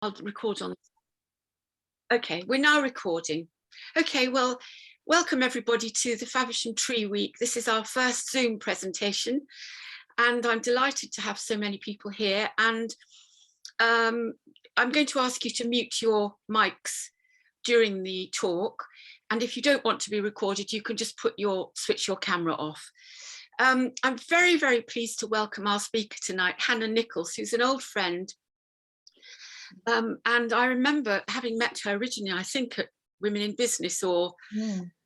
I'll record on. Okay, we're now recording. Okay, well, welcome everybody to the Faversham Tree Week. This is our first Zoom presentation, and I'm delighted to have so many people here. And I'm going to ask you to mute your mics during the talk. And if you don't want to be recorded, you can just switch your camera off. I'm very, very pleased to welcome our speaker tonight, Hannah Nicholls, who's an old friend. And I remember having met her originally, I think at Women in Business or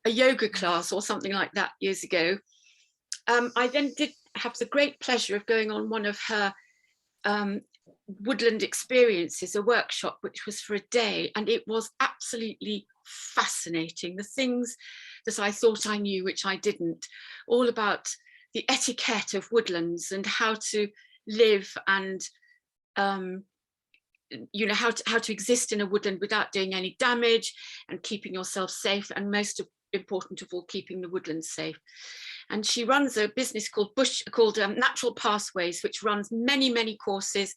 a yoga class or something like that years ago. I then did have the great pleasure of going on one of her woodland experiences, a workshop, which was for a day, and it was absolutely fascinating. The things that I thought I knew, which I didn't, all about the etiquette of woodlands and how to live and you know, how to exist in a woodland without doing any damage and keeping yourself safe, and most important of all, keeping the woodlands safe. And she runs a business called Natural Pathways, which runs many courses,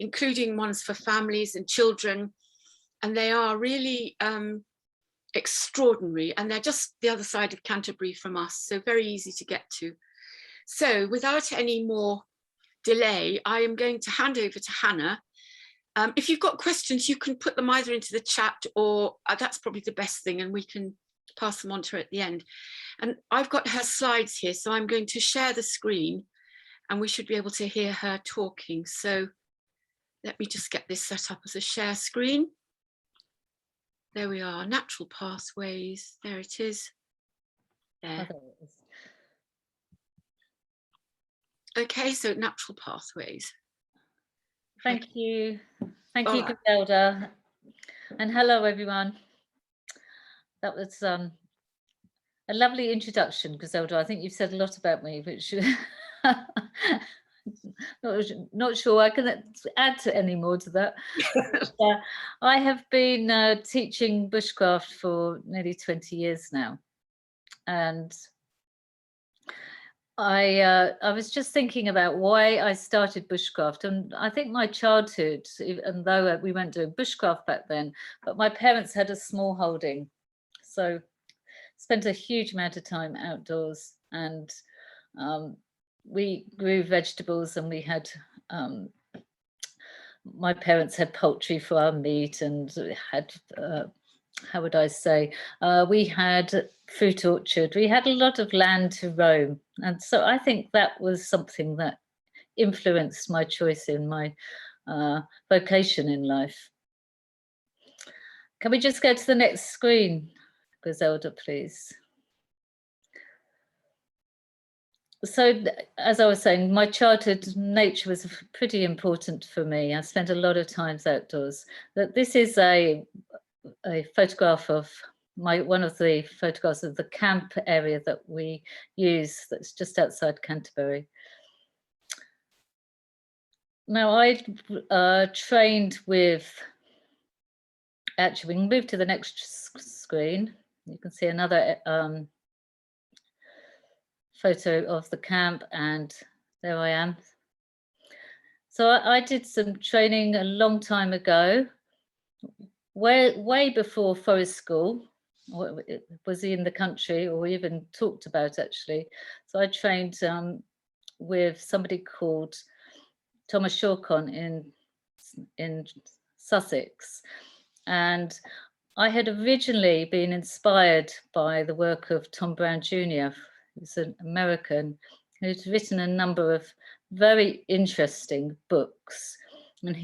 including ones for families and children, and they are really extraordinary, and they're just the other side of Canterbury from us, so very easy to get to. So without any more delay, I am going to hand over to Hannah. If you've got questions, you can put them either into the chat, or that's probably the best thing, and we can pass them on to her at the end. And I've got her slides here, so I'm going to share the screen and we should be able to hear her talking. So let me just get this set up as a share screen. There we are, Natural Pathways, there it is. There. Okay, so Natural Pathways. Thank you. Thank you, Griselda. And hello, everyone. That was a lovely introduction, Griselda. I think you've said a lot about me, which not sure I can add to any more to that. I have been teaching bushcraft for nearly 20 years now. And I was just thinking about why I started bushcraft, and I think my childhood, and though we weren't doing bushcraft back then, but my parents had a small holding, so spent a huge amount of time outdoors, and we grew vegetables, and we had my parents had poultry for our meat, and had how would I say, we had fruit orchard, we had a lot of land to roam. And so I think that was something that influenced my choice in my vocation in life. Can we just go to the next screen, Griselda, please? So as I was saying, my childhood, nature was pretty important for me. I spent a lot of times outdoors. This is a photograph of one of the photographs of the camp area that we use, that's just outside Canterbury. Now I trained with, actually we can move to the next screen. You can see another photo of the camp, and there I am. So I did some training a long time ago, way before forest school was in the country, or even talked about, actually. So I trained with somebody called Thomas Shawcon in Sussex, and I had originally been inspired by the work of Tom Brown Jr., who's an American who's written a number of very interesting books, and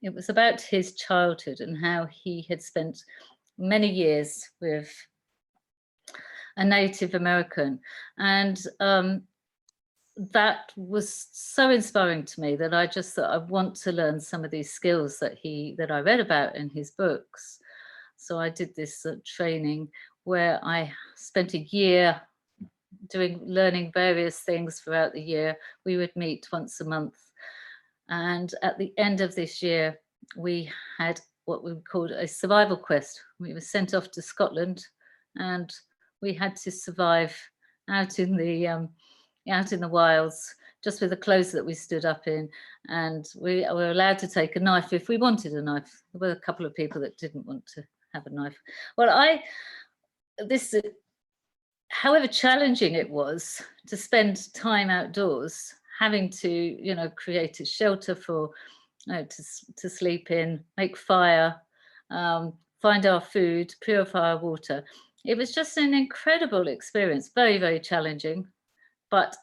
it was about his childhood and how he had spent many years with a Native American. And that was so inspiring to me that I just thought I want to learn some of these skills that I read about in his books. So I did this training where I spent a year learning various things throughout the year. We would meet once a month. And at the end of this year, we had what we called a survival quest. We were sent off to Scotland, and we had to survive out in the wilds just with the clothes that we stood up in, and we were allowed to take a knife if we wanted a knife. There were a couple of people that didn't want to have a knife. Well, however challenging it was to spend time outdoors, having to, you know, create a shelter for, you know, to sleep in, make fire, find our food, purify our water. It was just an incredible experience, very, very challenging. But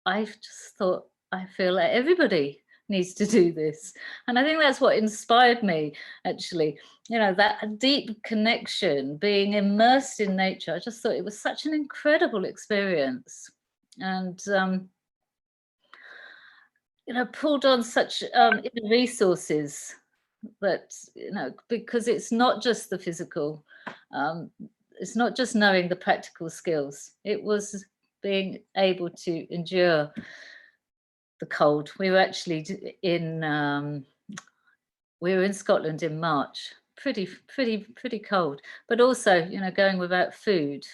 I just thought, I feel like everybody needs to do this. And I think that's what inspired me, actually. You know, that deep connection, being immersed in nature. I just thought it was such an incredible experience. And, you know, pulled on such inner resources that, you know, because it's not just the physical, it's not just knowing the practical skills. It was being able to endure the cold. We were actually we were in Scotland in March, pretty cold, but also, you know, going without food.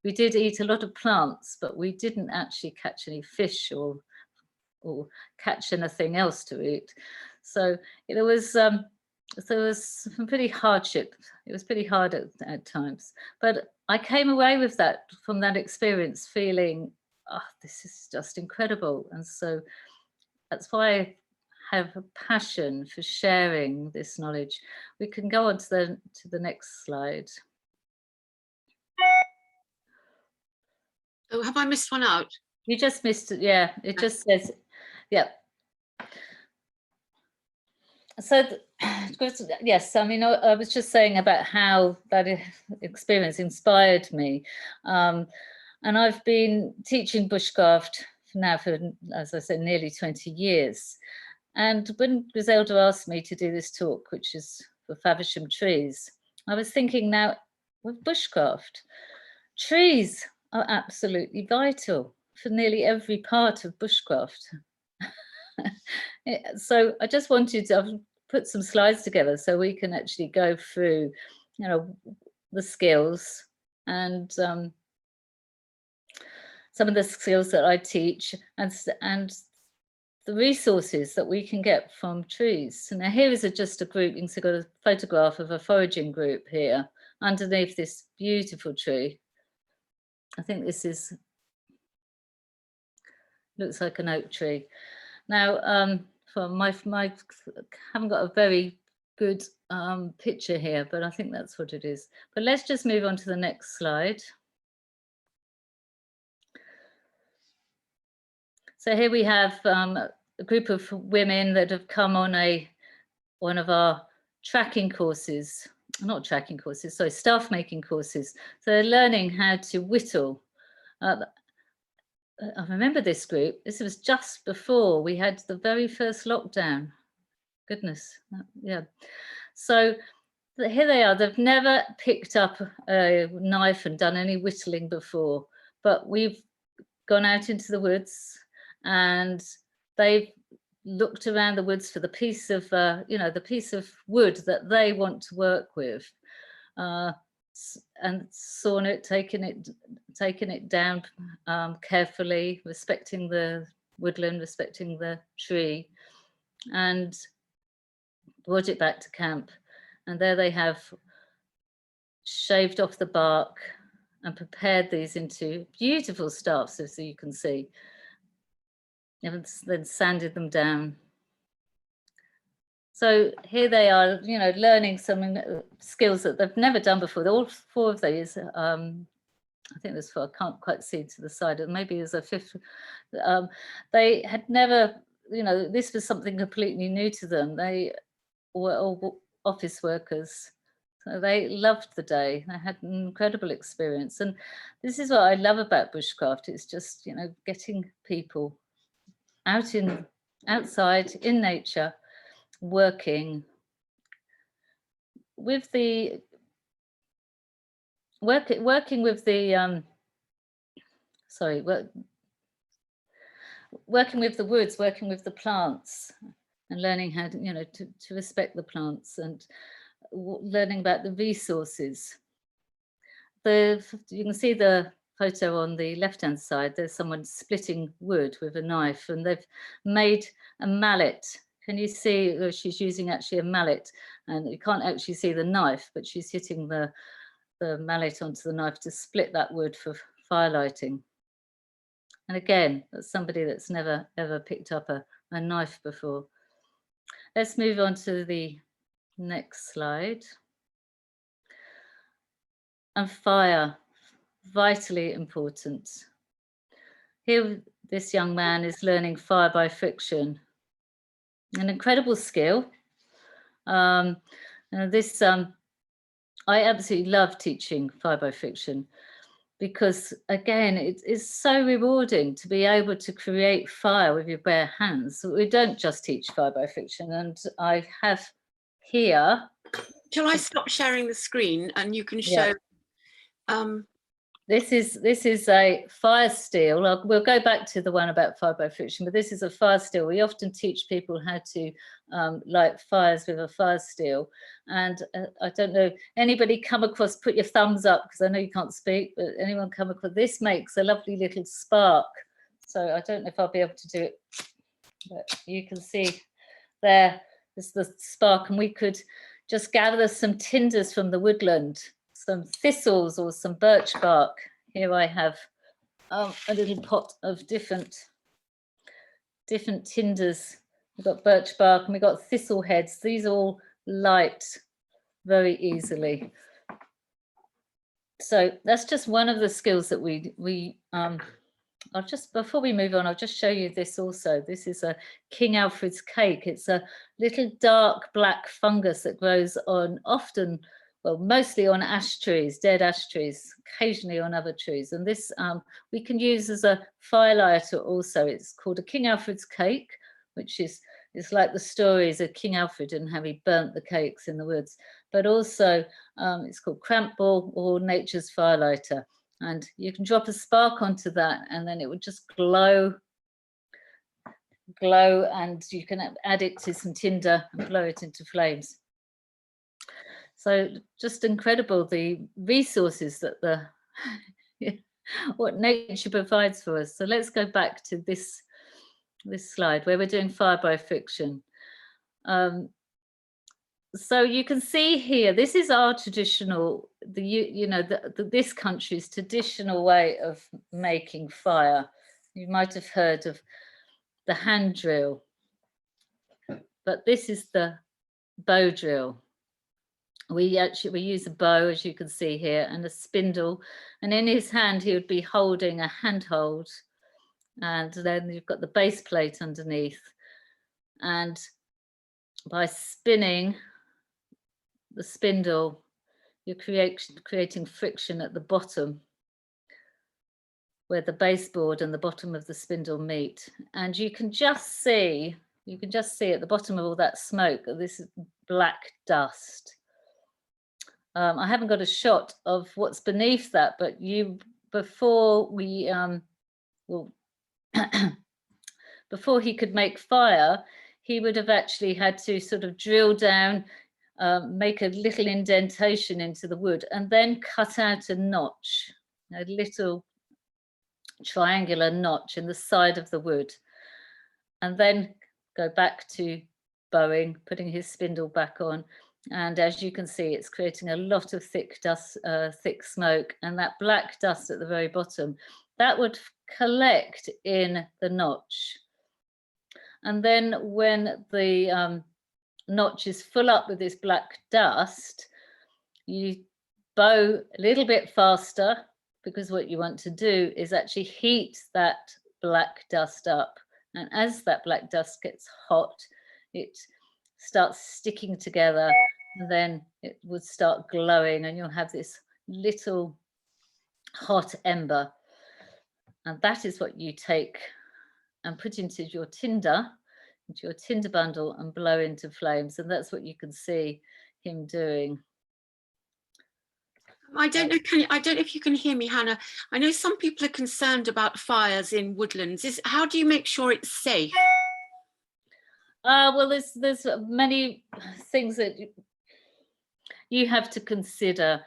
We did eat a lot of plants, but we didn't actually catch any fish or catch anything else to eat. So there was some pretty hardship. It was pretty hard at times, but I came away with that, from that experience, feeling, oh, this is just incredible. And so that's why I have a passion for sharing this knowledge. We can go on to the next slide. Oh, have I missed one out? You just missed it. Yeah, it just says, yeah. So, yes, I mean, I was just saying about how that experience inspired me. And I've been teaching bushcraft now for, as I said, nearly 20 years. And when Griselda asked me to do this talk, which is for Faversham trees, I was thinking, now with bushcraft, trees are absolutely vital for nearly every part of bushcraft. So I just wanted to put some slides together so we can actually go through, you know, the skills and some of the skills that I teach, and the resources that we can get from trees. So now here is just a group. You can see, got a photograph of a foraging group here underneath this beautiful tree. I think this looks like an oak tree. Now, from I haven't got a very good picture here, but I think that's what it is. But let's just move on to the next slide. So here we have a group of women that have come on one of our tracking courses, not tracking courses, sorry, staff making courses. So they're learning how to whittle. I remember this group. This was just before we had the very first lockdown. Goodness, yeah. So here they are. They've never picked up a knife and done any whittling before, but we've gone out into the woods and they've looked around the woods for the piece of, you know, the piece of wood that they want to work with, and sawn it, taken it down carefully, respecting the woodland, respecting the tree, and brought it back to camp. And there they have shaved off the bark and prepared these into beautiful staffs, as you can see, and then sanded them down. So here they are, you know, learning some skills that they've never done before. All four of these, I think there's four, I can't quite see to the side, maybe there's a fifth. They had never, you know, this was something completely new to them. They were all office workers. So they loved the day. They had an incredible experience. And this is what I love about bushcraft. It's just, you know, getting people outside in nature, working with the working with the working with the woods, working with the plants, and learning how to, you know, to respect the plants, and learning about the resources. You can see the photo on the left-hand side, there's someone splitting wood with a knife, and they've made a mallet. Can you see she's using actually a mallet, and you can't actually see the knife, but she's hitting the mallet onto the knife to split that wood for fire lighting. And again, that's somebody that's never ever picked up a knife before. Let's move on to the next slide. And fire, vitally important. Here, this young man is learning fire by friction, an incredible skill. This I absolutely love teaching fire by friction, because again, it is so rewarding to be able to create fire with your bare hands. We don't just teach fire by friction, and I have here. Shall I stop sharing the screen and you can show? Yeah. This is a fire steel. We'll go back to the one about fire by friction, but this is a fire steel. We often teach people how to light fires with a fire steel. And I don't know, anybody come across, put your thumbs up, because I know you can't speak, but anyone come across, this makes a lovely little spark. So I don't know if I'll be able to do it, but you can see there is the spark, and we could just gather some tinders from the woodland, some thistles or some birch bark. Here I have a little pot of different tinders. We've got birch bark and we've got thistle heads. These all light very easily. So that's just one of the skills that we I'll just, before we move on, I'll just show you this also. This is a King Alfred's cake. It's a little dark black fungus that grows on often, well, mostly on ash trees, dead ash trees, occasionally on other trees. And this we can use as a fire lighter also. It's called a King Alfred's cake, which is, it's like the stories of King Alfred and how he burnt the cakes in the woods. But also it's called cramp ball or nature's fire lighter. And you can drop a spark onto that and then it would just glow, and you can add it to some tinder and blow it into flames. So just incredible, the resources that what nature provides for us. So let's go back to this slide where we're doing fire by friction. So you can see here, this is our traditional, this country's traditional way of making fire. You might have heard of the hand drill, but this is the bow drill. We use a bow, as you can see here, and a spindle, and in his hand he would be holding a handhold, and then you've got the base plate underneath, and by spinning the spindle, you're creating friction at the bottom where the baseboard and the bottom of the spindle meet. And you can just see at the bottom of all that smoke, this black dust. I haven't got a shot of what's beneath that, but before he could make fire, he would have actually had to sort of drill down, make a little indentation into the wood and then cut out a notch, a little triangular notch in the side of the wood, and then go back to bowing, putting his spindle back on. And as you can see, it's creating a lot of thick dust, thick smoke, and that black dust at the very bottom, that would collect in the notch. And then when the notch is full up with this black dust, you bow a little bit faster, because what you want to do is actually heat that black dust up. And as that black dust gets hot, it starts sticking together, and then it would start glowing, and you'll have this little hot ember. And that is what you take and put into your tinder bundle and blow into flames. And that's what you can see him doing. I don't know if you can hear me, Hannah. I know some people are concerned about fires in woodlands. How do you make sure it's safe? Well, there's many things that you have to consider.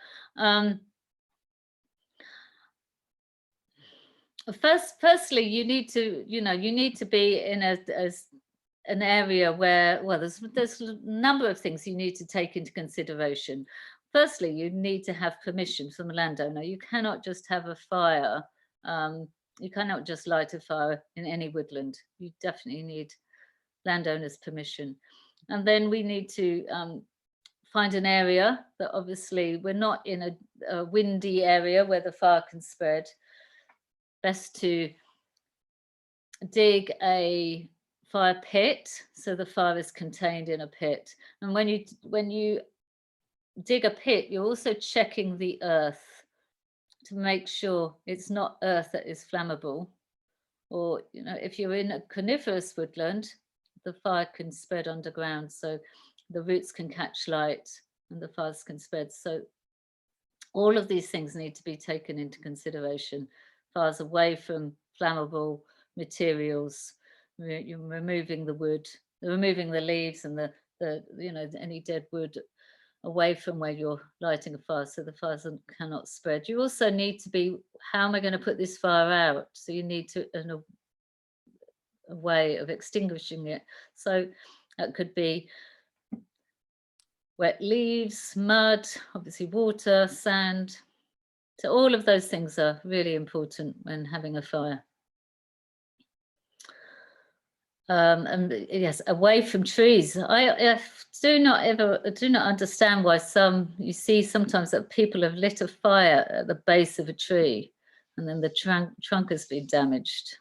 Firstly, you need to be in an area where, well, there's a number of things you need to take into consideration. Firstly, you need to have permission from the landowner. You cannot just have a fire. You cannot just light a fire in any woodland. You definitely need landowner's permission. And then we need to find an area that, obviously, we're not in a windy area where the fire can spread. Best to dig a fire pit so the fire is contained in a pit. And when you dig a pit, you're also checking the earth to make sure it's not earth that is flammable. Or, if you're in a coniferous woodland, the fire can spread underground, so the roots can catch light and the fires can spread. So all of these things need to be taken into consideration. Fires away from flammable materials, you're removing the wood, removing the leaves and any dead wood away from where you're lighting a fire, so the fires cannot spread. You also need to be, how am I going to put this fire out? So you need a way of extinguishing it. So that could be wet leaves, mud, obviously water, sand. So all of those things are really important when having a fire. And yes, away from trees. I do not understand why you see sometimes that people have lit a fire at the base of a tree and then the trunk has been damaged.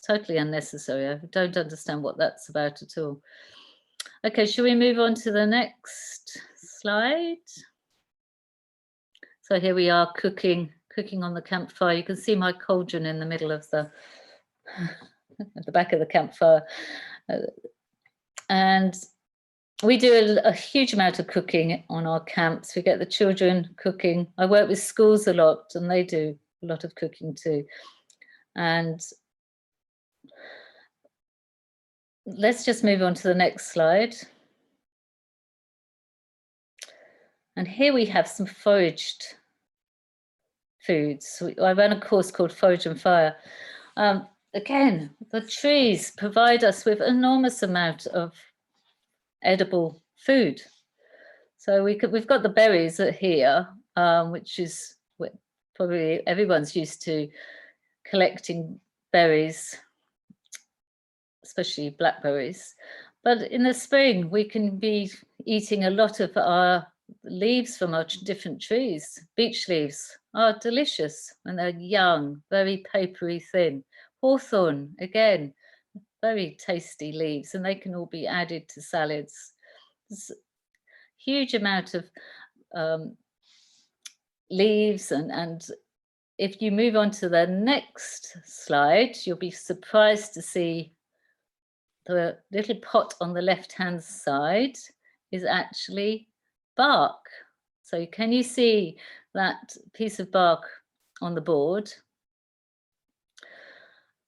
Totally unnecessary. I don't understand what that's about at all. Okay, shall we move on to the next slide? So here we are cooking on the campfire. You can see my cauldron in the middle of the at the back of the campfire. And we do a huge amount of cooking on our camps. We get the children cooking. I work with schools a lot and they do a lot of cooking too. And let's just move on to the next slide. And here we have some foraged foods. I ran a course called Forage and Fire. Again, the trees provide us with enormous amount of edible food. So we've got the berries here, which is probably everyone's used to collecting berries, especially blackberries. But in the spring, we can be eating a lot of our leaves from our different trees. Beech leaves are delicious when they're young, very papery thin. Hawthorn, again, very tasty leaves, and they can all be added to salads. There's a huge amount of leaves, and if you move on to the next slide, you'll be surprised to see the little pot on the left-hand side is actually bark. So can you see that piece of bark on the board?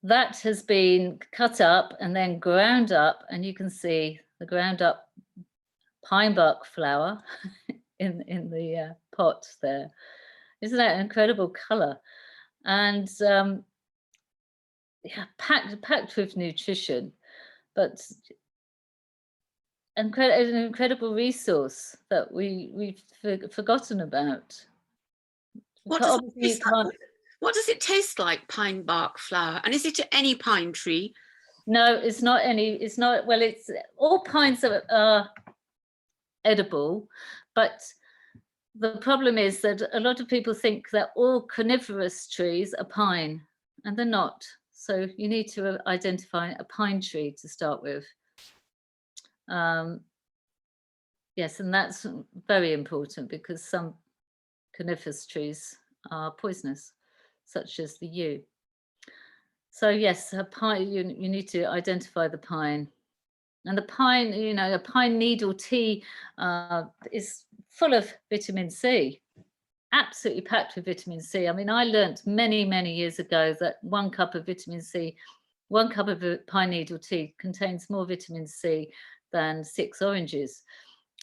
That has been cut up and then ground up, and you can see the ground up pine bark flour in the pot there. Isn't that an incredible colour? And yeah, packed with nutrition, but an incredible resource that we've forgotten about. What does it taste like, pine bark flour? And is it any pine tree? No, it's not any. It's not. Well, it's all pines are edible, but the problem is that a lot of people think that all coniferous trees are pine, and they're not. So you need to identify a pine tree to start with. Yes, and that's very important because some coniferous trees are poisonous, such as the yew. So yes, a pine, you need to identify the pine. And the pine, a pine needle tea is full of vitamin C, absolutely packed with vitamin C. I mean, I learnt many, many years ago that 1 cup of vitamin C, 1 cup of pine needle tea contains more vitamin C than 6 oranges.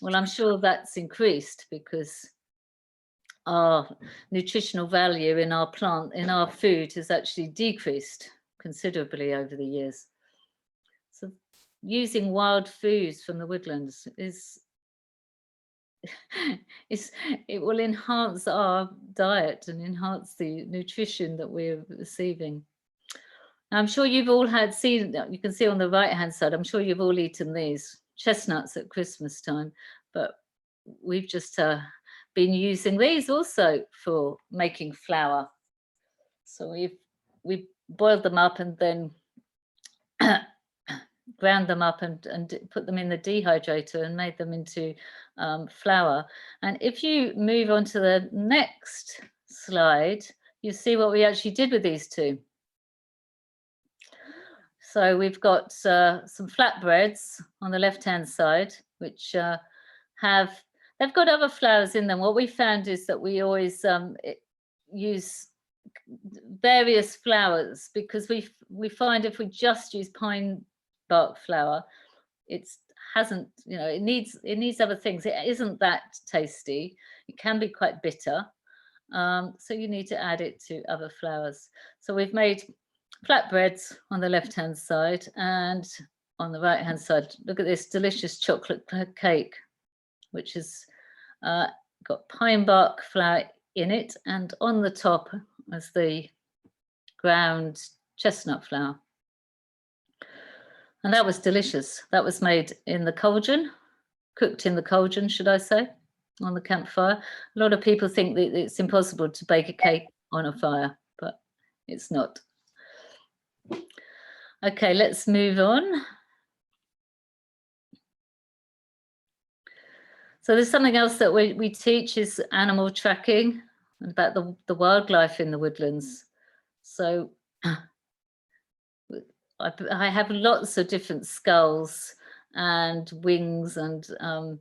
Well, I'm sure that's increased because our nutritional value in our plant, in our food, has actually decreased considerably over the years. So using wild foods from the woodlands is it will enhance our diet and enhance the nutrition that we're receiving. I'm sure you've all seen, you can see on the right hand side, I'm sure you've all eaten these chestnuts at Christmas time, but we've just been using these also for making flour. So we've boiled them up and then ground them up and put them in the dehydrator and made them into flour. And if you move on to the next slide, you see what we actually did with these two. So we've got some flatbreads on the left-hand side, which they've got other flours in them. What we found is that we always use various flours, because we find if we just use pine bark flour, it needs other things. It isn't that tasty. It can be quite bitter. So you need to add it to other flours. So we've made flatbreads on the left hand side, and on the right hand side, look at this delicious chocolate cake, which has got pine bark flour in it, and on the top is the ground chestnut flour. And that was delicious. That was made in the cauldron, cooked in the cauldron, should I say, on the campfire. A lot of people think that it's impossible to bake a cake on a fire, but it's not. Okay, let's move on. So there's something else that we teach is animal tracking, about the wildlife in the woodlands. So I have lots of different skulls and wings and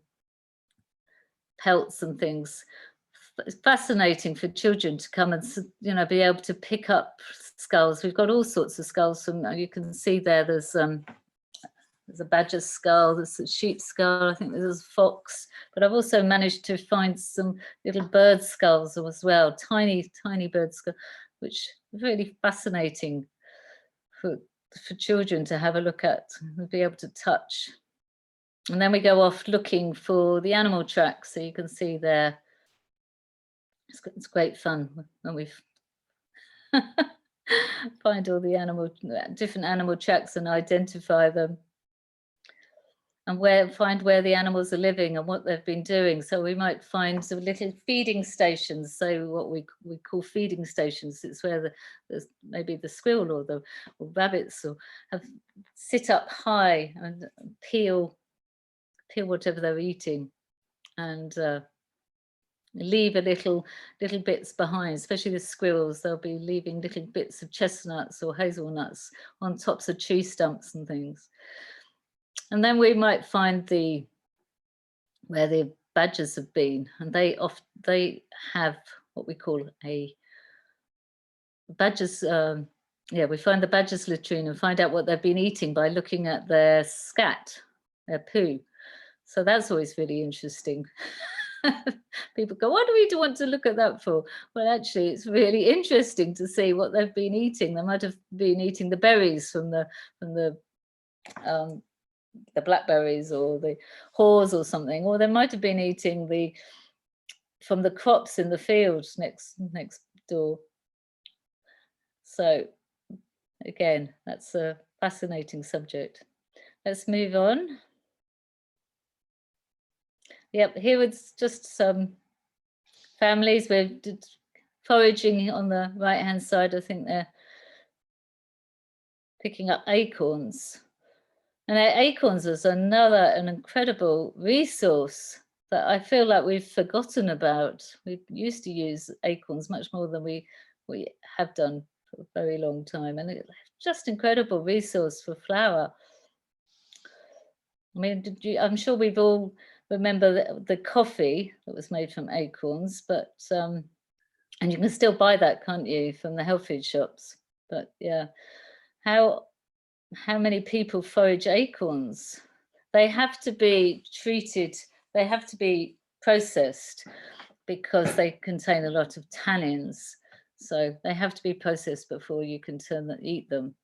pelts and things. It's fascinating for children to come and be able to pick up skulls. We've got all sorts of skulls. You can see there's a badger's skull, there's a sheep's skull, I think there's a fox, but I've also managed to find some little bird skulls as well, tiny bird skulls, which is really fascinating for children to have a look at and be able to touch. And then we go off looking for the animal tracks. So you can see there, it's great fun when we find all the different animal tracks and identify them, and find where the animals are living and what they've been doing. So we might find some little feeding stations. So what we call feeding stations, it's where maybe the squirrel or rabbits sit up high and peel whatever they're eating, and leave a little bits behind. Especially the squirrels, they'll be leaving little bits of chestnuts or hazelnuts on tops of tree stumps and things. And then we might find where the badgers have been, and they have what we call a badgers. We find the badgers' latrine and find out what they've been eating by looking at their scat, their poo. So that's always really interesting. People go, what do we want to look at that for? Well, actually, it's really interesting to see what they've been eating. They might have been eating the berries from the blackberries or the haws or something, or they might have been eating from the crops in the fields next door. So again, that's a fascinating subject. Let's move on. Yep, here it's just some families. We're foraging on the right hand side. I think they're picking up acorns. And acorns is an incredible resource that I feel like we've forgotten about. We used to use acorns much more than we have done for a very long time, and it's just incredible resource for flour. I mean, I'm sure we've all remember the coffee that was made from acorns, but and you can still buy that, can't you, from the health food shops? But yeah, how many people forage acorns? They have to be treated, they have to be processed, because they contain a lot of tannins. So they have to be processed before you can eat them.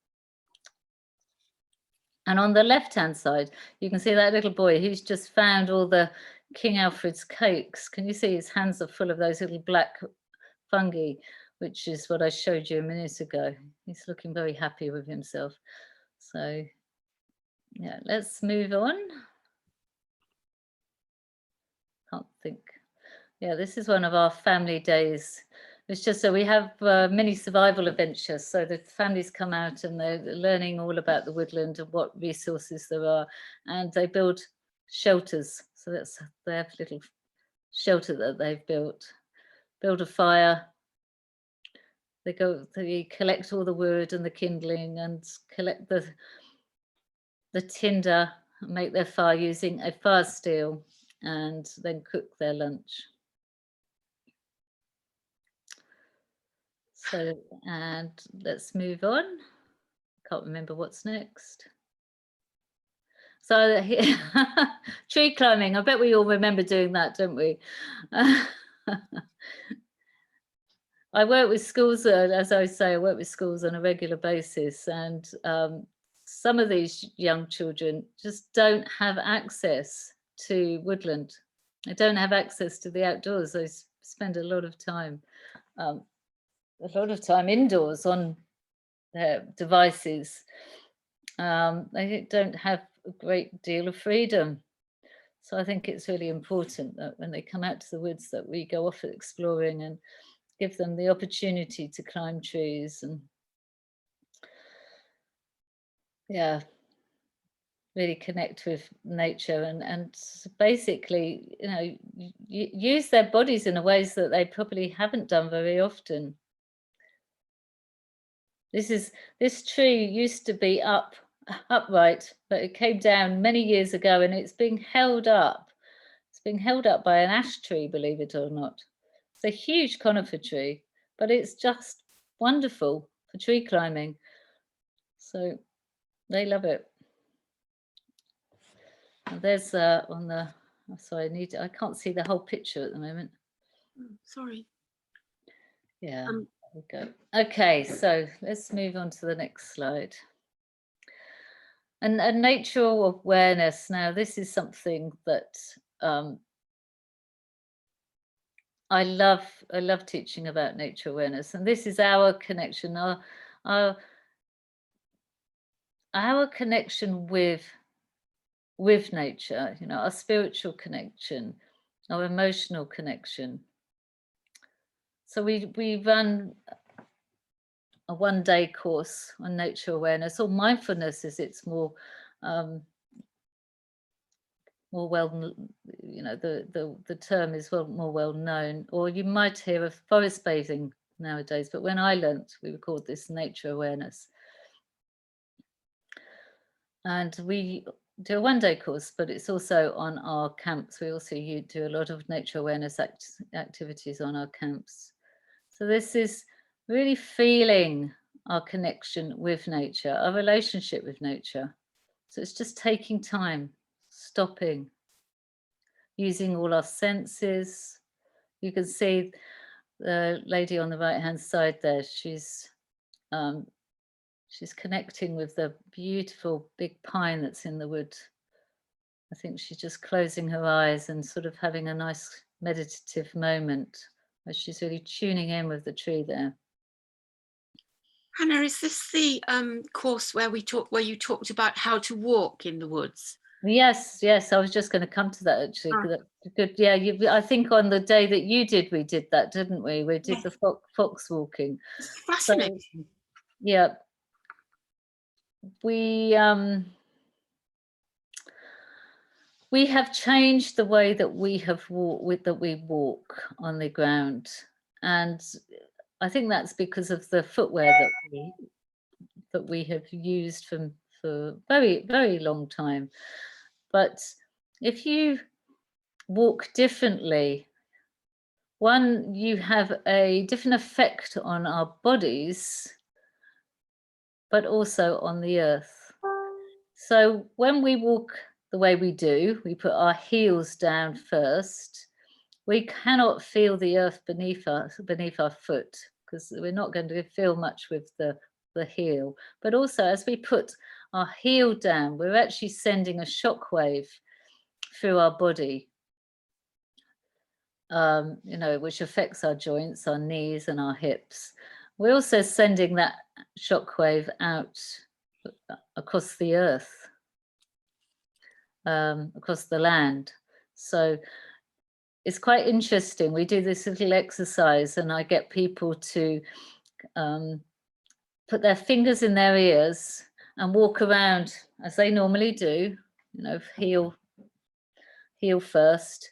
And on the left-hand side, you can see that little boy who's just found all the King Alfred's cakes. Can you see his hands are full of those little black fungi, which is what I showed you a minute ago. He's looking very happy with himself. So yeah, let's move on. Can't think. Yeah, this is one of our family days. It's just so we have mini survival adventures. So the families come out and they're learning all about the woodland and what resources there are. And they build shelters. So that's their little shelter that they've built. Build a fire. They collect all the wood and the kindling and collect the tinder, make their fire using a fire steel, and then cook their lunch. So, and let's move on. Can't remember what's next. So tree climbing, I bet we all remember doing that, don't we? I work with schools, as I say, I work with schools on a regular basis, and some of these young children just don't have access to woodland. They don't have access to the outdoors. They spend a lot of time indoors on their devices. They don't have a great deal of freedom. So I think it's really important that when they come out to the woods that we go off exploring and give them the opportunity to climb trees and really connect with nature and basically, use their bodies in ways that they probably haven't done very often. This tree used to be upright, but it came down many years ago and it's being held up. It's being held up by an ash tree, believe it or not. It's a huge conifer tree, but it's just wonderful for tree climbing. So they love it. And there's on the, sorry, I can't see the whole picture at the moment. Sorry. Yeah, there we go. Okay, so let's move on to the next slide. And nature awareness. Now, this is something that I love teaching about nature awareness, and this is our connection, our connection with nature, our spiritual connection, our emotional connection. So we run a one-day course on nature awareness, or mindfulness, as it's more well, the term is more well known. Or you might hear of forest bathing nowadays, but when I learnt, we called this nature awareness. And we do a one-day course, but it's also on our camps. We also do a lot of nature awareness activities on our camps. So this is really feeling our connection with nature, our relationship with nature. So it's just taking time, stopping, using all our senses. You can see the lady on the right-hand side there. She's connecting with the beautiful big pine that's in the wood. I think she's just closing her eyes and sort of having a nice meditative moment where she's really tuning in with the tree there. Hannah, is this the course where you talked about how to walk in the woods? Yes. I was just going to come to that actually. Good. Yeah, I think on the day that you did, we did that, didn't we? We did the fox walking. It's fascinating. So, yeah. We have changed the way that we walk on the ground, and I think that's because of the footwear that we have used for very, very long time. But if you walk differently, one, you have a different effect on our bodies, but also on the earth. So when we walk the way we do, we put our heels down first. we cannot feel the earth beneath our foot, because we're not going to feel much with the heel. But also, as we put our heel down, we're actually sending a shock wave through our body, you know, which affects our joints, our knees and our hips. We're also sending that shock wave out across the earth, across the land. So it's quite interesting. We do this little exercise and I get people to put their fingers in their ears and walk around as they normally do, you know, heel first.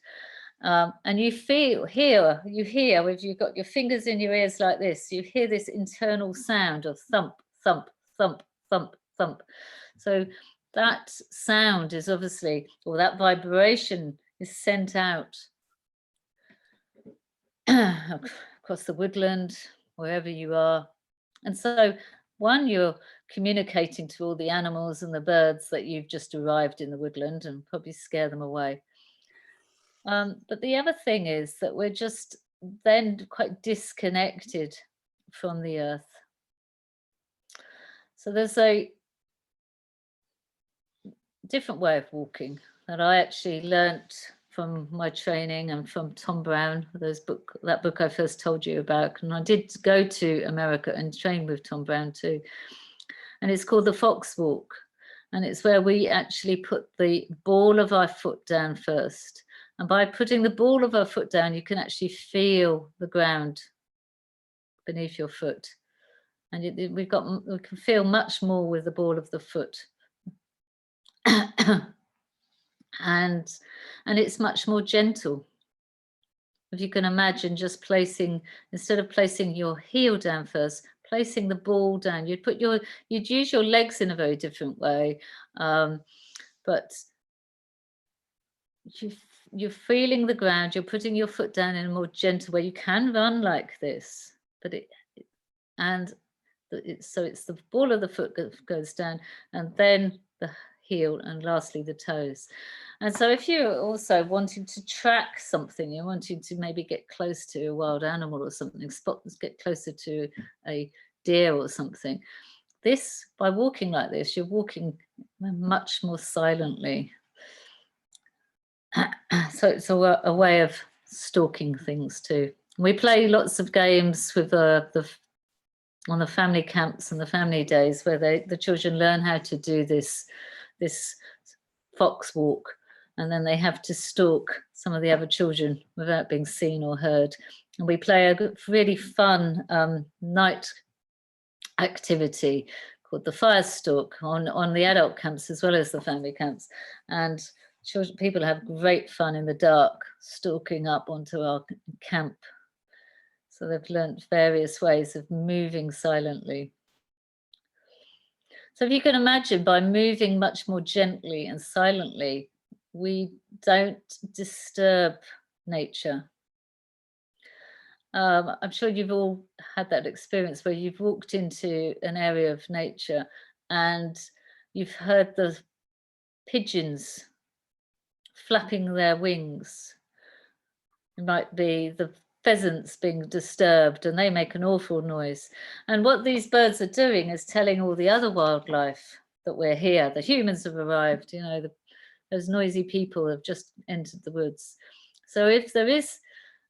And you hear, if you've got your fingers in your ears like this, you hear this internal sound of thump, thump, thump, thump, thump. So that sound is obviously, or that vibration is sent out across the woodland, wherever you are. And so, one, you're communicating to all the animals and the birds that you've just arrived in the woodland and probably scare them away. But the other thing is that we're just then quite disconnected from the earth. So there's a different way of walking that I actually learnt from my training and from Tom Brown, that book I first told you about. And I did go to America and train with Tom Brown too. And it's called the Fox Walk. And it's where we actually put the ball of our foot down first. And by putting the ball of our foot down, you can actually feel the ground beneath your foot. And we can feel much more with the ball of the foot. and it's much more gentle. If you can imagine just instead of placing your heel down first, placing the ball down, you'd use your legs in a very different way. But you're feeling the ground, you're putting your foot down in a more gentle way. You can run like this, but so it's the ball of the foot goes down, and then the heel, and lastly the toes. And so if you're also wanting to track something, you're wanting to maybe get close to a wild animal or something, get closer to a deer or something, by walking like this, you're walking much more silently. So it's a way of stalking things too. We play lots of games with on the family camps and the family days where the children learn how to do this fox walk, and then they have to stalk some of the other children without being seen or heard. And we play a really fun night activity called the fire stalk on the adult camps as well as the family camps. And people have great fun in the dark stalking up onto our camp. So they've learnt various ways of moving silently. So if you can imagine, by moving much more gently and silently, we don't disturb nature. I'm sure you've all had that experience where you've walked into an area of nature and you've heard the pigeons flapping their wings. It might be the pheasants being disturbed, and they make an awful noise. And what these birds are doing is telling all the other wildlife that we're here. The humans have arrived, you know, those noisy people have just entered the woods. So if there is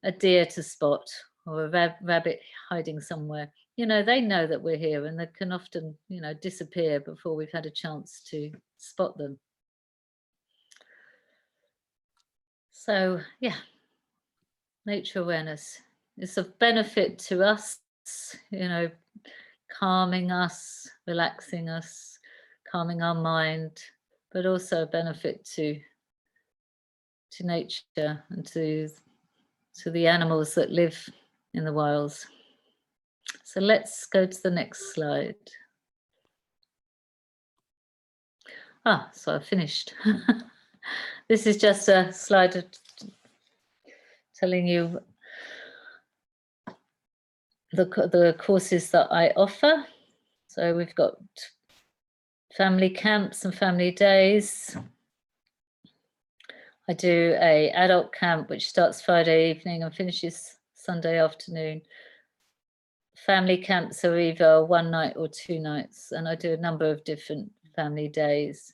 a deer to spot or a rabbit hiding somewhere, you know, they know that we're here, and they can often, you know, disappear before we've had a chance to spot them. So, yeah, nature awareness is of benefit to us, you know, calming us, relaxing us, calming our mind, but also a benefit to nature and to the animals that live in the wilds. So let's go to the next slide. So I've finished. This is just a slide of telling you the courses that I offer. So we've got family camps and family days. I do a adult camp, which starts Friday evening and finishes Sunday afternoon. Family camps are either 1 night or 2 nights, and I do a number of different family days.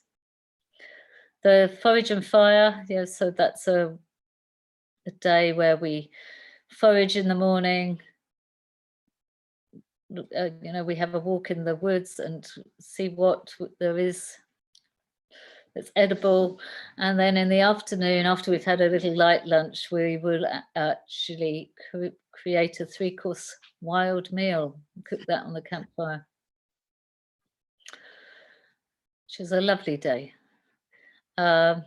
The forage and fire, yeah, so that's a day where we forage in the morning. You know, we have a walk in the woods and see what there is that's edible. And then in the afternoon, after we've had a little light lunch, we will actually create a 3-course wild meal, cook that on the campfire, which is a lovely day. And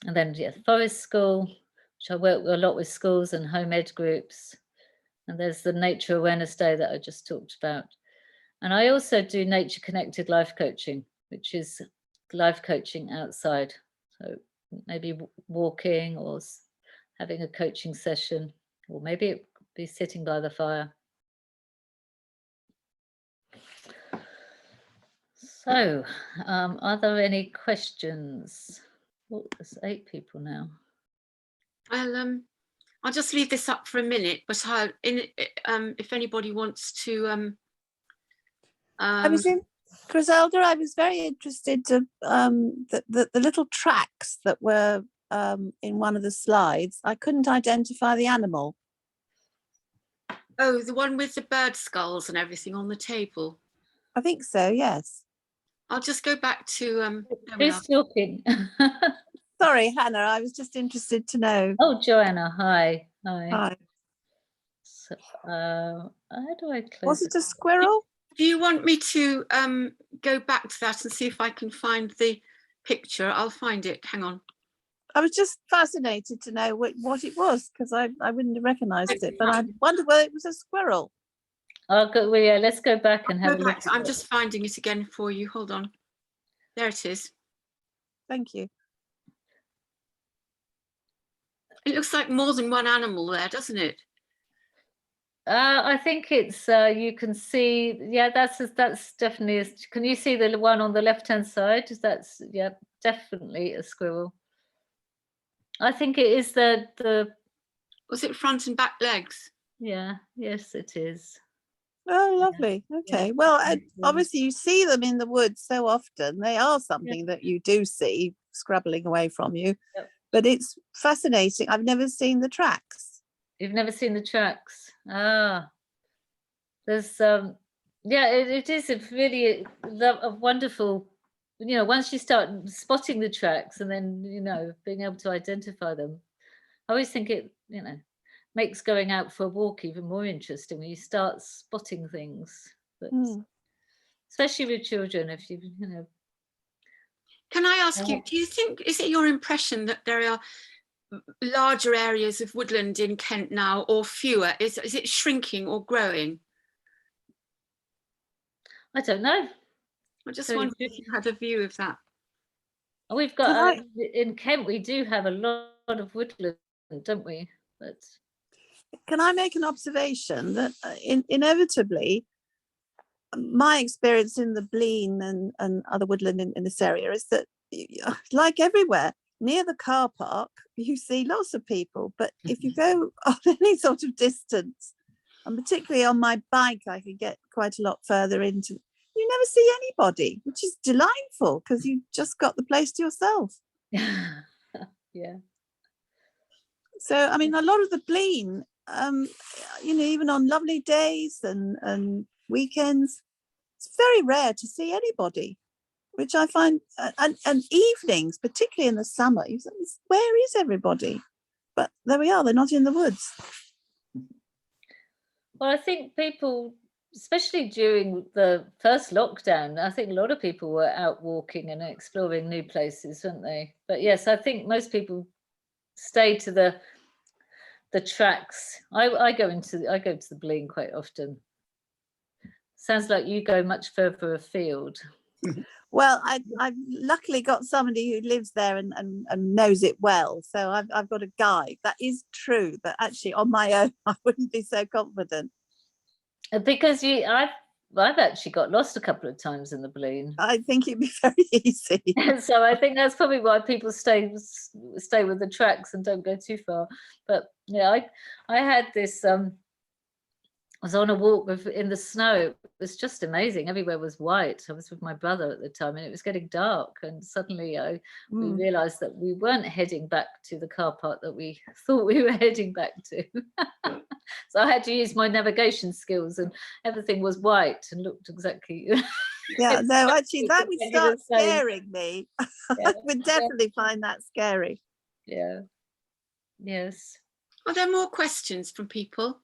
then, yeah, forest school, which I work a lot with schools and home ed groups. And there's the Nature Awareness Day that I just talked about. And I also do nature connected life coaching, which is life coaching outside. So maybe walking or having a coaching session, or maybe it could be sitting by the fire. So, are there any questions? Oh, there's 8 people now. I'll just leave this up for a minute, but if anybody wants to. Griselda, I was very interested to the little tracks that were in one of the slides. I couldn't identify the animal. Oh, the one with the bird skulls and everything on the table. I think so, yes. I'll just go back to. Who's talking? Sorry, Hannah, I was just interested to know. Oh, Joanna, hi. Hi. So, how do I close Was it a squirrel? Do you want me to go back to that and see if I can find the picture? I'll find it. Hang on. I was just fascinated to know what it was, because I wouldn't have recognised it, but I wondered whether it was a squirrel. Oh, well, yeah, let's go back and have a look. I'm just finding it again for you. Hold on. There it is. Thank you. It looks like more than one animal there, doesn't it? I think it's you can see, yeah, that's definitely. Can you see the one on the left-hand side? That's, yeah, definitely a squirrel. I think it is the. Was it front and back legs? Yeah, yes, it is. Oh, lovely. Okay. Yeah. Well, obviously you see them in the woods so often. They are something that you do see scrabbling away from you. Yep. But it's fascinating. I've never seen the tracks. You've never seen the tracks? Ah, there's yeah, it is a really a wonderful, you know, once you start spotting the tracks and then, you know, being able to identify them. I always think it, you know, makes going out for a walk even more interesting when you start spotting things. But especially with children, if you know. Can I ask you, do you think, is it your impression that there are larger areas of woodland in Kent now, or fewer? Is it shrinking or growing? I don't know. I just wondered if you had a view of that. We've got in Kent, we do have a lot of woodland, don't we? But can I make an observation that inevitably, my experience in the Blean and other woodland in this area is that, like everywhere, near the car park, you see lots of people. But if you go on any sort of distance, and particularly on my bike, I could get quite a lot further into, you never see anybody, which is delightful because you just got the place to yourself. Yeah. So, I mean, a lot of the Blean, you know, even on lovely days and weekends, it's very rare to see anybody, which I find, and evenings, particularly in the summer, you say, where is everybody? But there we are, they're not in the woods. Well, I think people, especially during the first lockdown, I think a lot of people were out walking and exploring new places, weren't they? But yes, I think most people stay to the tracks. I go to the Blean quite often. Sounds like you go much further afield. Well, I've luckily got somebody who lives there and knows it well. So I've got a guide. That is true. But actually on my own, I wouldn't be so confident. Because I've actually got lost a couple of times in the balloon. I think it'd be very easy. And so I think that's probably why people stay with the tracks and don't go too far. But yeah, I had this I was on a walk in the snow. It was just amazing. Everywhere was white. I was with my brother at the time, and it was getting dark. And suddenly we realised that we weren't heading back to the car park that we thought we were heading back to. So I had to use my navigation skills, and everything was white and looked exactly. Yeah, no, actually, that would start scaring me. Yeah. I would definitely find that scary. Yeah. Yes. Are there more questions from people?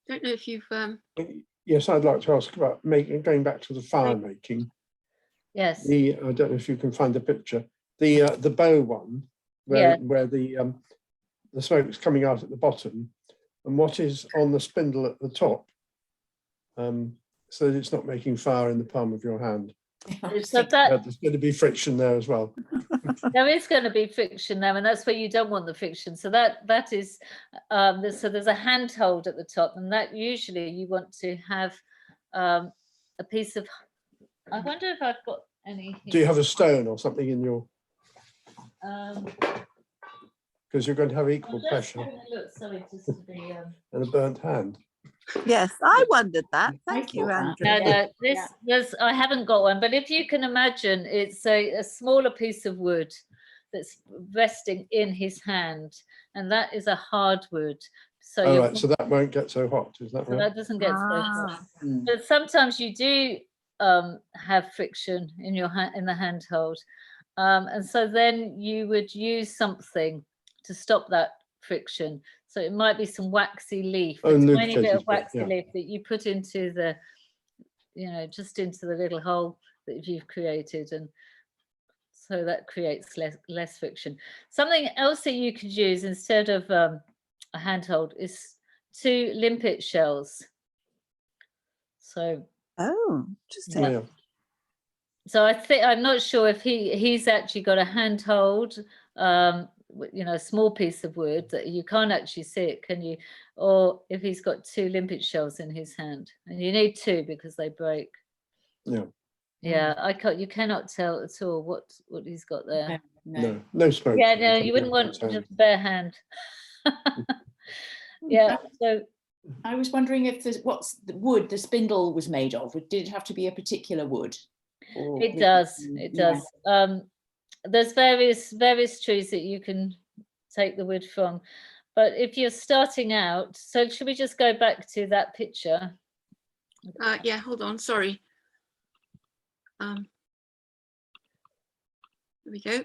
Don't know if you've Yes, I'd like to ask about going back to the fire making. Yes. I don't know if you can find the picture. The bow one, where the smoke's coming out at the bottom, and what is on the spindle at the top, so that it's not making fire in the palm of your hand. So There's going to be friction there as well. there is going to be friction there, and that's where you don't want the friction. So that is so there's a handhold at the top, and that usually you want to have a piece of. I wonder if I've got any. Do you have a stone or something in your? Because you're going to have equal pressure and a burnt hand. Yes, I wondered that. Thank you, Andrew. No, this I haven't got one, but if you can imagine, it's a smaller piece of wood that's resting in his hand, and that is a hardwood. So right, so that won't get so hot, is that so right? that doesn't get so hot. But sometimes you do have friction in your hand, in the handhold, and so then you would use something to stop that friction. So it might be some waxy leaf, a tiny bit of waxy leaf that you put into the, just into the little hole that you've created, and so that creates less friction. Something else that you could use instead of a handhold is 2 limpet shells. So interesting. Yeah. So I'm not sure if he's actually got a handhold, a small piece of wood that you can't actually see it, can you? Or if he's got 2 limpet shells in his hand, and you need 2 because they break. Yeah. Yeah, you cannot tell at all what he's got there. No smoke. Yeah, no, you wouldn't want just bare hand. Yeah. So I was wondering if what's the wood the spindle was made of. Did it have to be a particular wood? It does. It does. There's various trees that you can take the wood from, but if you're starting out, so should we just go back to that picture? yeah, hold on, sorry. There we go.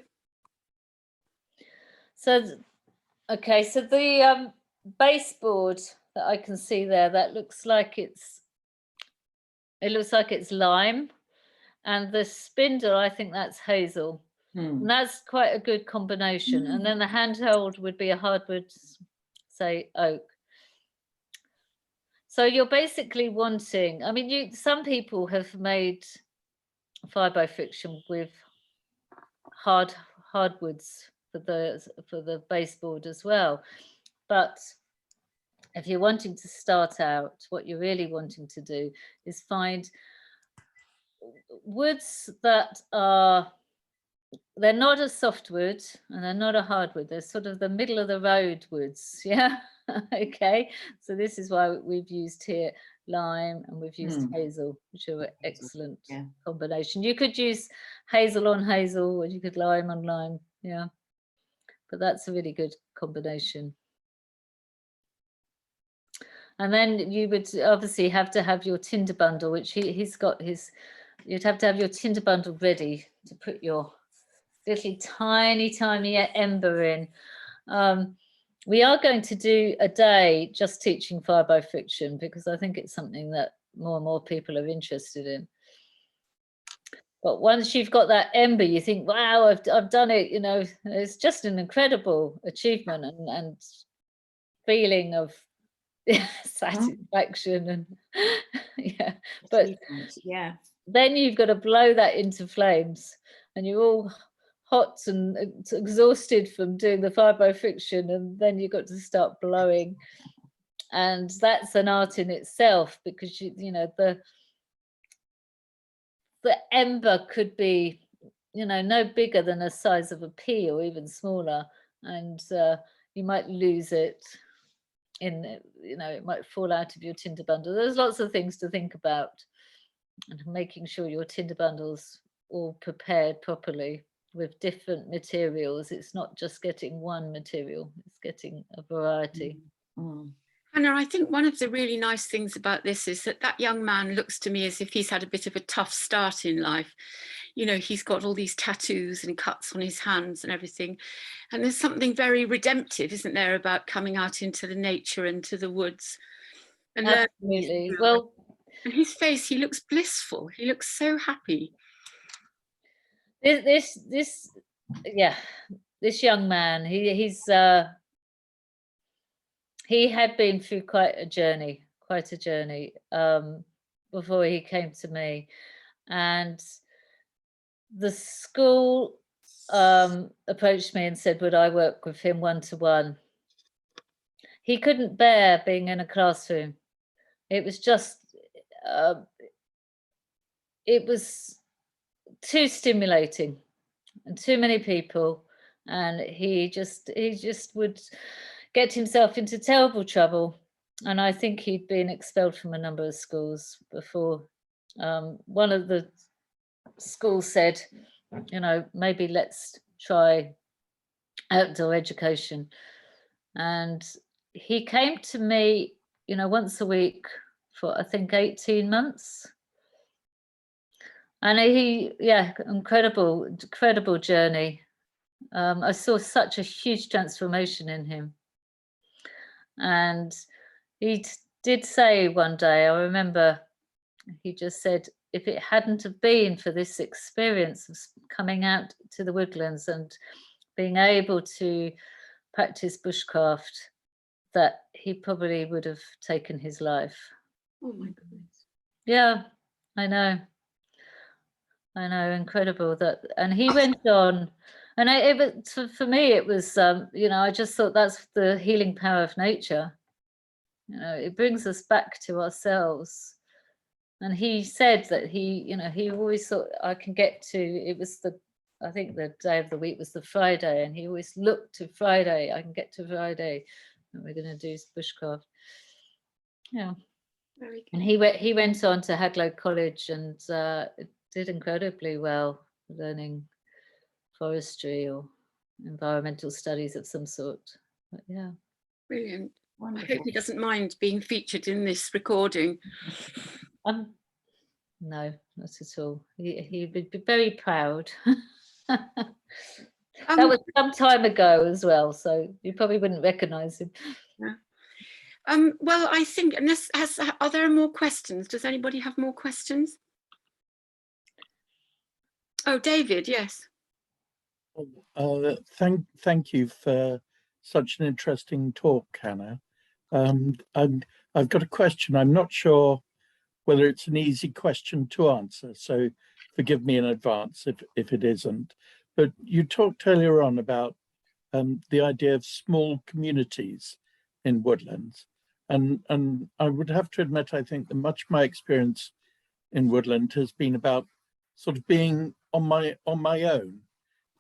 So okay, so the baseboard that I can see there, that looks like it's lime, and the spindle, I think that's hazel. And that's quite a good combination. And then the handhold would be a hardwood, say oak. So you're basically wanting, I mean, some people have made fire friction with hardwoods for the baseboard as well. But if you're wanting to start out, what you're really wanting to do is find woods that they're not a softwood and they're not a hardwood. They're sort of the middle of the road woods. Yeah. Okay. So this is why we've used here lime and we've used hazel, which are an excellent combination. You could use hazel on hazel, or you could lime on lime. Yeah. But that's a really good combination. And then you would obviously have to have your tinder bundle, which he's got his. You'd have to have your tinder bundle ready to put your little tiny ember in. We are going to do a day just teaching fire by friction, because I think it's something that more and more people are interested in. But once you've got that ember, you think, wow, I've done it. It's just an incredible achievement and feeling of satisfaction and yeah. But then you've got to blow that into flames, and you're all hot and exhausted from doing the fire by friction, and then you've got to start blowing and that's an art in itself, because you know the ember could be, you know, no bigger than the size of a pea or even smaller, and you might lose it in, you know, it might fall out of your tinder bundle. There's lots of things to think about, and making sure your tinder bundle's all prepared properly with different materials. It's not just getting one material, it's getting a variety. Hannah, I think one of the really nice things about this is that that young man looks to me as if he's had a bit of a tough start in life. You know, he's got all these tattoos and cuts on his hands and everything. And there's something very redemptive, isn't there, about coming out into the nature and to the woods. And absolutely. Well, and his face, he looks blissful. He looks so happy. This young man, he had been through quite a journey before he came to me, and the school approached me and said, would I work with him one-to-one? He couldn't bear being in a classroom. It was just, it was too stimulating and too many people, and he just would get himself into terrible trouble. And I think he'd been expelled from a number of schools before. One of the schools said, you know, maybe let's try outdoor education. And he came to me, you know, once a week for I think 18 months. And incredible journey. I saw such a huge transformation in him. And he did say one day, I remember he just said, if it hadn't have been for this experience of coming out to the woodlands and being able to practice bushcraft, that he probably would have taken his life. Oh my goodness. Yeah, I know, incredible that. And he went on, and for me, it was, you know, I just thought that's the healing power of nature. You know, it brings us back to ourselves. And he said that he always thought I can get to, it was I think the day of the week was the Friday, and he always looked to Friday, I can get to Friday, and we're going to do bushcraft. Yeah. Very good. And he went on to Hadlow College and did incredibly well, learning forestry or environmental studies of some sort. But yeah. Brilliant. Wonderful. I hope he doesn't mind being featured in this recording. No, not at all. He would be very proud. That was some time ago as well, so you probably wouldn't recognise him. Yeah. Well, I think, are there more questions? Does anybody have more questions? Oh, David, yes. Thank you for such an interesting talk, Hannah. I've got a question. I'm not sure whether it's an easy question to answer, so forgive me in advance if it isn't. But you talked earlier on about the idea of small communities in woodlands. And I would have to admit, I think that much of my experience in woodland has been about sort of being on my own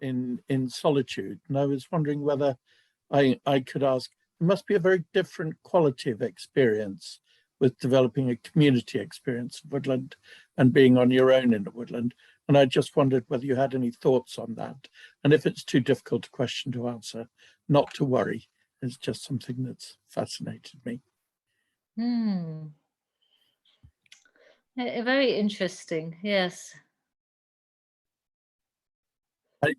in solitude. And I was wondering whether I could ask, it must be a very different quality of experience with developing a community experience of woodland and being on your own in a woodland. And I just wondered whether you had any thoughts on that. And if it's too difficult a question to answer, not to worry. It's just something that's fascinated me. Very interesting, yes.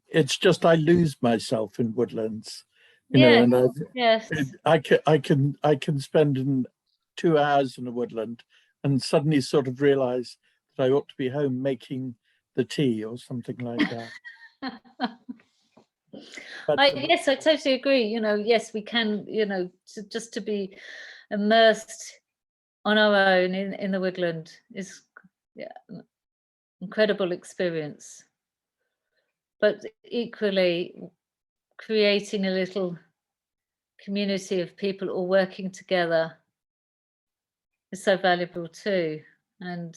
It's just I lose myself in woodlands, you know, and yes. I can spend in 2 hours in a woodland and suddenly sort of realize that I ought to be home making the tea or something like that. Yes, I totally agree. You know, yes, we can, you know, just to be immersed on our own in the woodland is incredible experience. But equally, creating a little community of people all working together is so valuable too, and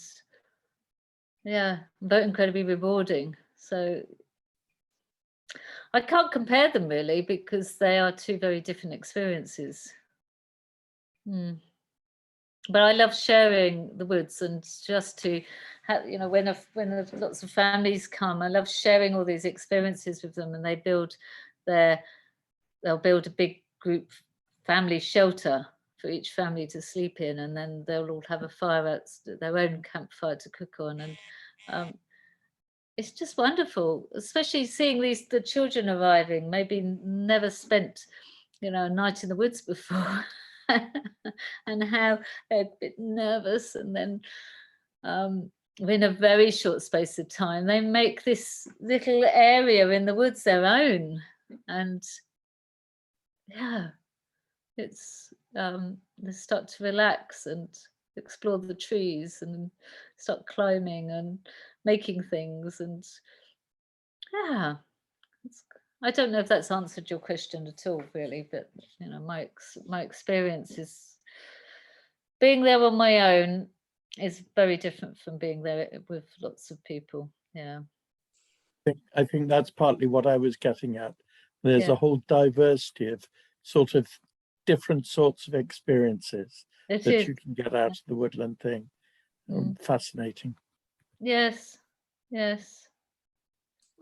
yeah, very incredibly rewarding. So I can't compare them really, because they are two very different experiences. But I love sharing the woods, and just to have, you know, when lots of families come, I love sharing all these experiences with them, and they'll build a big group family shelter for each family to sleep in, and then they'll all have a fire at their own campfire to cook on, and it's just wonderful, especially seeing the children arriving, maybe never spent, you know, a night in the woods before, and how they're a bit nervous, and then in a very short space of time, they make this little area in the woods their own, and yeah, it's they start to relax and explore the trees and start climbing and making things, and yeah, I don't know if that's answered your question at all, really, but you know, my experience is being there on my own is very different from being there with lots of people. Yeah, I think that's partly what I was getting at. There's Yeah. a whole diversity of sort of different sorts of experiences it that is. you can get out of the woodland thing. Fascinating. Yes, yes.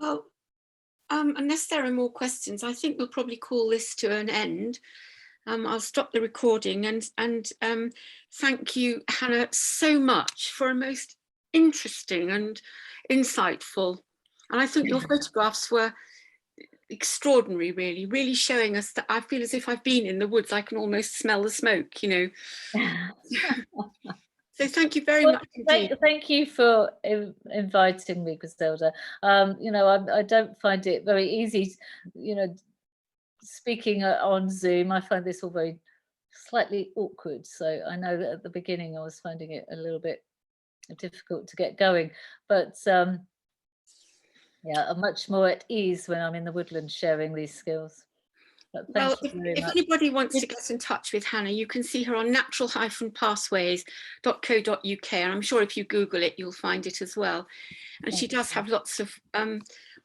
Well, unless there are more questions, I think we'll probably call this to an end. I'll stop the recording, and thank you, Hannah, so much for a most interesting and insightful. And I think your photographs were extraordinary, really showing us that I feel as if I've been in the woods. I can almost smell the smoke, you know. So thank you very much indeed. Thank you for inviting me, Griselda. You know, I don't find it very easy, you know, speaking on Zoom. I find this all very slightly awkward. So I know that at the beginning I was finding it a little bit difficult to get going, but yeah, I'm much more at ease when I'm in the woodland sharing these skills. Well, if anybody wants to get in touch with Hannah, you can see her on natural-pathways.co.uk, and I'm sure if you Google it, you'll find it as well. And she does have lots of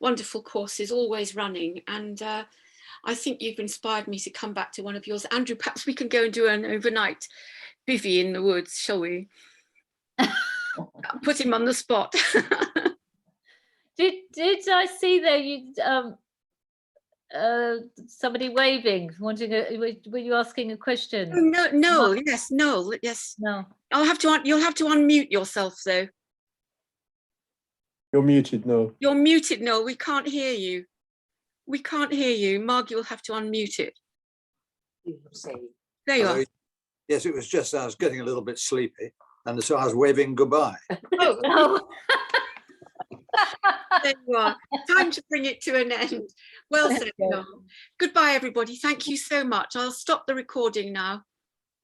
wonderful courses always running, and I think you've inspired me to come back to one of yours. Andrew, perhaps we can go and do an overnight bivvy in the woods, shall we? Put him on the spot. Did I see there you somebody waving, wanting were you asking a question? No, yes. No. You'll have to unmute yourself though. You're muted, Noel. You're muted, Noel. We can't hear you. We can't hear you. Margie will have to unmute it. There you are. Yes, it was just I was getting a little bit sleepy, and so I was waving goodbye. Oh. There you are. Time to bring it to an end. Well said, Noel. Goodbye, everybody. Thank you so much. I'll stop the recording now.